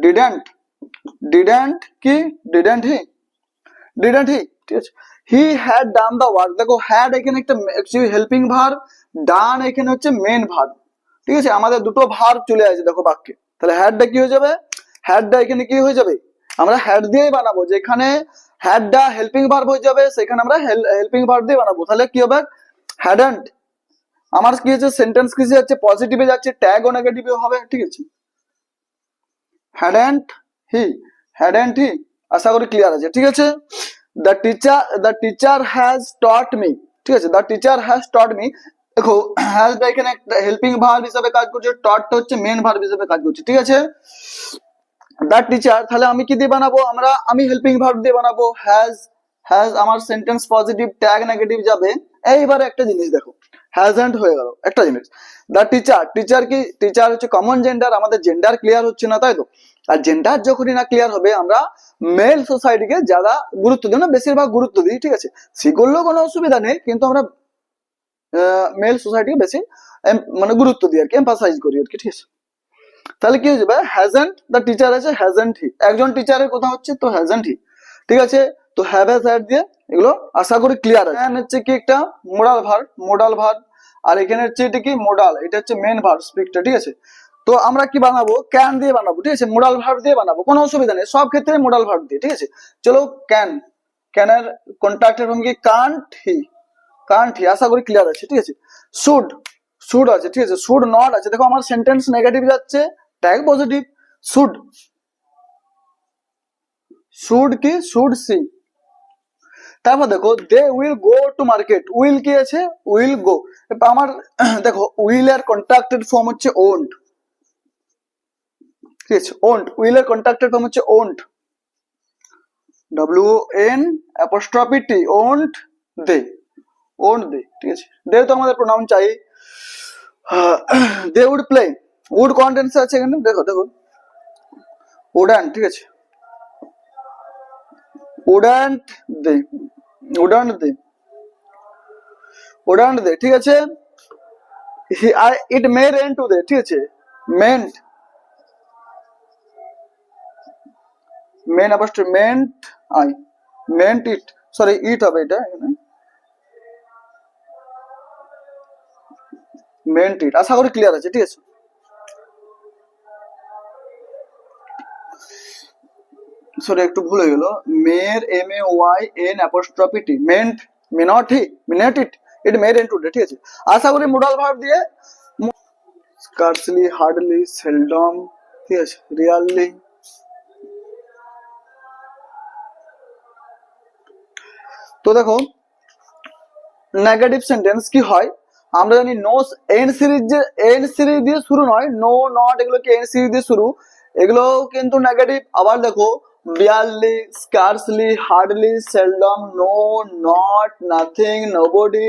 Speaker 1: ডিডন্ট, ডিডন্ট কি? ডিডন্ট হি, ডিডন্ট হি, ঠিক আছে। He had done the work, দেখো হ্যাড এখানে একটা অ্যাকচুয়ালি হেল্পিং ভার্ব, ডান এখানে হচ্ছে মেন ভার্ব, ঠিক আছে। আমাদের দুটো ভার্ব চলে আসে দেখো বাক্যে। তাহলে হ্যাডটা কি হয়ে যাবে? হ্যাডটা এখানে কি হয়ে যাবে? আমরা হ্যাড দিয়েই বানাবো, যেখানে হ্যাডটা হেল্পিং ভার্ব হয়ে যাবে সেখানে আমরা হেল্পিং ভার্ব দিয়ে বানাবো। তাহলে কি হবে? হ্যাডন্ট, আমার কি হচ্ছে? সেন্টেন্স কি যাচ্ছে? পজিটিভে যাচ্ছে, ট্যাগ ও নেগেটিভে হবে, ঠিক আছে। হ্যাডন্ট হি, হ্যাডন্ট হি, আশা করি ক্লিয়ার আছে, ঠিক আছে। The teacher has taught me, ঠিক আছে, the teacher has taught me. দেখো হ্যাজটা এখানে একটা হেল্পিং ভার্ব হিসেবে কাজ করছে, টটটা হচ্ছে মেন ভার্ব হিসেবে কাজ করছে, ঠিক আছে। দ্য টিচার, তাহলে আমি কি দিয়ে বানাবো? আমি হেল্পিং ভার্ব দিয়ে বানাবো। হ্যাজ, হ্যাজ আমার সেন্টেন্স পজিটিভ, ট্যাগ নেগেটিভ যাবে। এইবারে একটা জিনিস দেখো, হ্যাজন্ট হয়ে গেল একটা জিনিস। দ্য টিচার, টিচার কি? টিচার হচ্ছে কমন জেন্ডার, আমাদের জেন্ডার ক্লিয়ার হচ্ছে না, তাই তো। আর জেন্ডার যখনই না ক্লিয়ার হবে আমরা মেল সোসাইটিকে যারা গুরুত্ব দিই না, বেশিরভাগ গুরুত্ব দিই, ঠিক আছে। সি করলেও কোনো অসুবিধা নেই, কিন্তু আমরা মেল সোসাইটিকে বেশি মানে গুরুত্ব দিই আর কি, এমফাসাইজ করি আর কি, ঠিক আছে। তাহলে কি হয়ে যাবে? হ্যাজন্ট, দ্য টিচার আছে, হ্যাজন্ট হি, একজন টিচারের কথা হচ্ছে তো হ্যাজন্ট হি, ঠিক আছে। তো হ্যাভ হ্যাজ হ্যাড দিয়ে এগুলো আশা করি ক্লিয়ার আছে। হ্যান হচ্ছে কি? একটা মোডাল ভার্ব, মোডাল ভার্ব। আর এখানে হচ্ছে এটা কি? মোডাল, এটা হচ্ছে মেন ভার্ব স্পিকটা, ঠিক আছে। তো আমরা কি বানাবো? ক্যান দিয়ে বানাবো, ঠিক আছে, মোডাল ভার্ব দিয়ে বানাবো, কোনো অসুবিধা নেই, সব ক্ষেত্রে মোডাল ভার্ব দিয়ে, ঠিক আছে। চলো ক্যান, ক্যানের কন্ট্রাক্টের ফর্ম কি? কান্ট হি, কান্ট হি, আশা করি ক্লিয়ার আছে, ঠিক আছে। শুড, শুড আছে, ঠিক আছে, শুড নট আছে। দেখো আমার সেন্টেন্স নেগেটিভ যাচ্ছে, ট্যাগ পজিটিভ, শুড, শুড কি? Should she. তারপর দেখো they will go to market, will কি আছে? Will go. আমার দেখো উইল এর কন্ট্রাক্টেড ফর্ম হচ্ছে ওন্ট, ঠিক আছে, ওন্ট, উইল এর কন্ট্রাক্টেড ফর্ম হচ্ছে won't, W N apostrophe T, won't they, won't they, ঠিক আছে। দে তো আমাদের প্রোনাউন চাই। They would play, would contents আছে এখানে, দেখো দেখো উডান, ঠিক আছে, উডান্ট দে, উডান্ট দে, উডান্ট দে, ঠিক আছে। ইট মে রেন টু দে, ঠিক আছে, মেন্ট, মেন অ্যাপোস্ট্রফি মেন্ট আই, মেন্ট ইট, সরি ইট হবে এটা এখানে, মেন্ট ইট, আশা করি ক্লিয়ার আছে, ঠিক আছে। সরি একটু ভুল হয়ে গেল, মের MAYN''টি মেন্ট minute it made into day, ঠিক আছে। আশা করি মোডাল ভার্ব দিয়ে স্কার্সলি, হার্ডলি, সেলডম, ঠিক আছে, রিয়ারলি। তো দেখো নেগেটিভ সেন্টেন্স কি হয় আমরা জানি, নো এন সিরিজ, যে এন সিরিজ দিয়ে শুরু নয়, নো নট এগুলো কি এন সিরিজ দিয়ে শুরু, এগুলো কিন্তু নেগেটিভ। আবার দেখো barely, scarcely, hardly, seldom, no, not, nothing, nobody,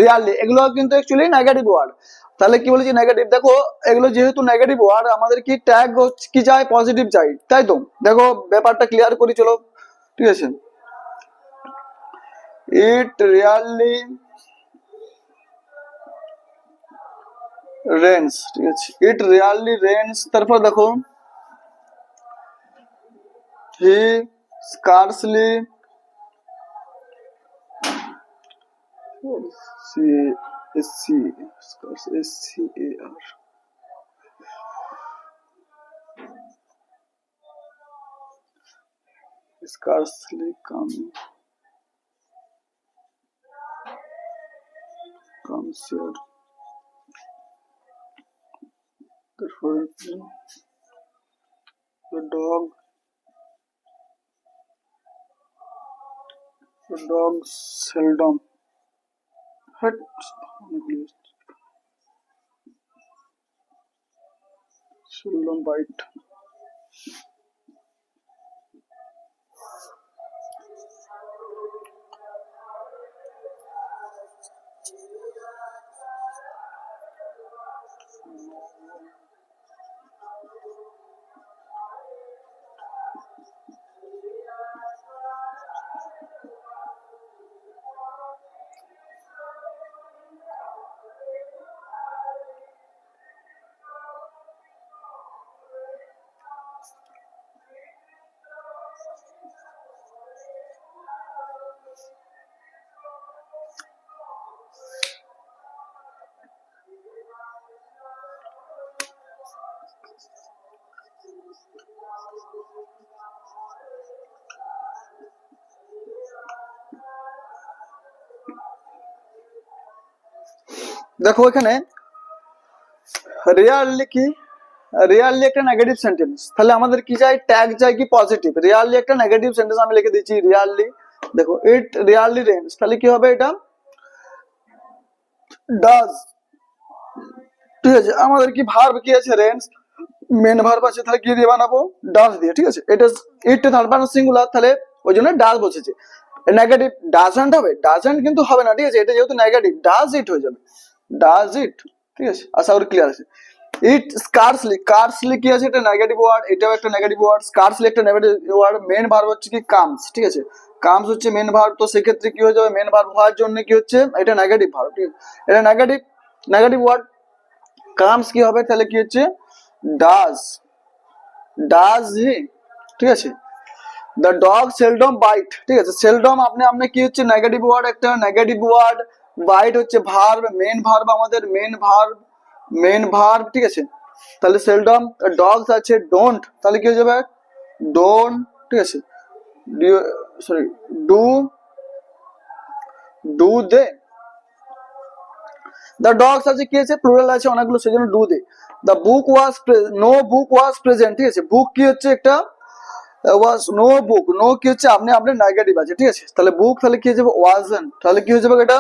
Speaker 1: rarely, এগুলো কিন্তু অ্যাকচুয়ালি নেগেটিভ ওয়ার্ড। তাহলে কি বলেছি নেগেটিভ, দেখো এগুলো যেহেতু নেগেটিভ ওয়ার্ড আমাদের কি ট্যাগ কি চাই, পজিটিভ চাই, তাই তো। দেখো ব্যাপারটা ক্লিয়ার করি চলো, ঠিক আছে। ইট রিয়ারলি রেন্স, ঠিক আছে, ইট রিয়ারলি রেন্স। তারপর দেখো হি scarcely, scarcely comes here. Therefore, the dog seldom bite. দেখো এখানে রিয়ারলি কি, রিয়ারলি একটা নেগেটিভ সেন্টেন্স, তাহলে আমাদের কি চাই, ট্যাগ চাই কি পজিটিভ। রিয়ারলি একটা নেগেটিভ সেন্টেন্স আমি লিখে দিচ্ছি রিয়ারলি। দেখো ইট রিয়ারলি রেন্স, তাহলে কি হবে, এটা ডাজ, ঠিক আছে। আমাদের কি ভার্ব কি আছে, রেন্স, মেন ভার্ব আছে, তাহলে কি দিয়ে বানাবো, ডাজ দিয়ে, ঠিক আছে। এটা ইট থার্ড পারসন সিঙ্গুলার, তাহলে ওই জন্য ডাজ বসেছে। নেগেটিভ ডাজন্ট হবে, ডাজন্ট কিন্তু হবে না, ঠিক আছে, এটা যেহেতু নেগেটিভ, ডাজ ইট হয়ে যাবে, ডাজ ইট, ঠিক আছে। আশা করি ক্লিয়ার আছে। ইট স্কার্সলি, কার্সলি কি আছে, এটা নেগেটিভ ওয়ার্ড, এটাও একটা নেগেটিভ ওয়ার্ড, স্কার্সলি একটা নেগেটিভ ওয়ার্ড। মেন ভার্ব হচ্ছে কি কামস, ঠিক আছে, কামস হচ্ছে মেন ভার্ব, তো সেক্ষেত্রে কি হয়ে যাবে, মেন ভার্ব হওয়ার জন্য কি হচ্ছে, এটা নেগেটিভ ভার্ব, ঠিক আছে, এটা নেগেটিভ ওয়ার্ড। কামস কি হবে, তাহলে কি হচ্ছে, ডাজ হি, ঠিক আছে। দ্য ডগ সেলডম বাইট, ঠিক আছে, সেলডম আপনি কি হচ্ছে নেগেটিভ ওয়ার্ড, একটা নেগেটিভ ওয়ার্ড, বাইট হচ্ছে ভার্ব, মেন ভার্ব আমাদের মেন ভার্ব, ঠিক আছে। তাহলে সেলডম, ডগস আছে ডোন্ট, তাহলে কি হয়ে যাবে, ডোন্ট, ঠিক আছে, sorry do they. The dogs আছে কি আছে, প্লুরাল আছে অনেকগুলো, সেজন্য do they. The book was, no book was present, ঠিক আছে, বুক কি হচ্ছে একটা ওয়াজ, নো বুক, নো কি হচ্ছে আপনি নেগেটিভ আছে, ঠিক আছে, তাহলে বুক, তাহলে কি হয়ে যাবে, ওয়াজন্ট, তাহলে কি হয়ে যাবে এটা।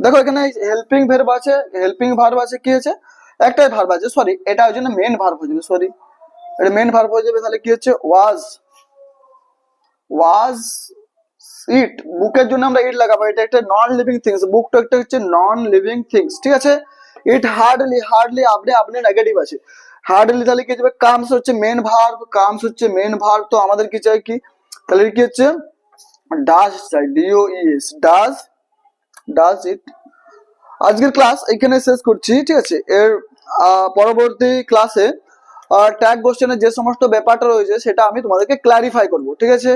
Speaker 1: দেখো এখানে হেল্পিং ভার্ব আছে, হেল্পিং ভার্ব আছে, কি আছে, একটাই ভার্ব আছে, সরি এটা ওই জন্য মেন ভার্ব হয়ে যাবে, সরি এটা মেন ভার্ব হয়ে যাবে, তাহলে কি হচ্ছে, ওয়াজ ইট, বুকের জন্য আমরা ইট লাগাবো, এটা একটা নন লিভিং থিংস, বুকটা একটা হচ্ছে নন লিভিং থিংস, ঠিক আছে। ইট হার্ডলি আপনি নেগেটিভ আছে, হার্ডলি, তাহলে কি যাবে, কামস হচ্ছে মেন ভার্ব, তো আমাদের কি চাই কি, তাহলে কি হচ্ছে, ডাজ চাই, DOES, ডাজ ইট। আজকের ক্লাস এখানে শেষ করছি, ঠিক আছে। এর পরবর্তী ক্লাসে ট্যাগ কোশ্চেনের যে সমস্ত ব্যাপারটা রয়েছে সেটা আমি তোমাদেরকে ক্লারিফাই করব, ঠিক আছে।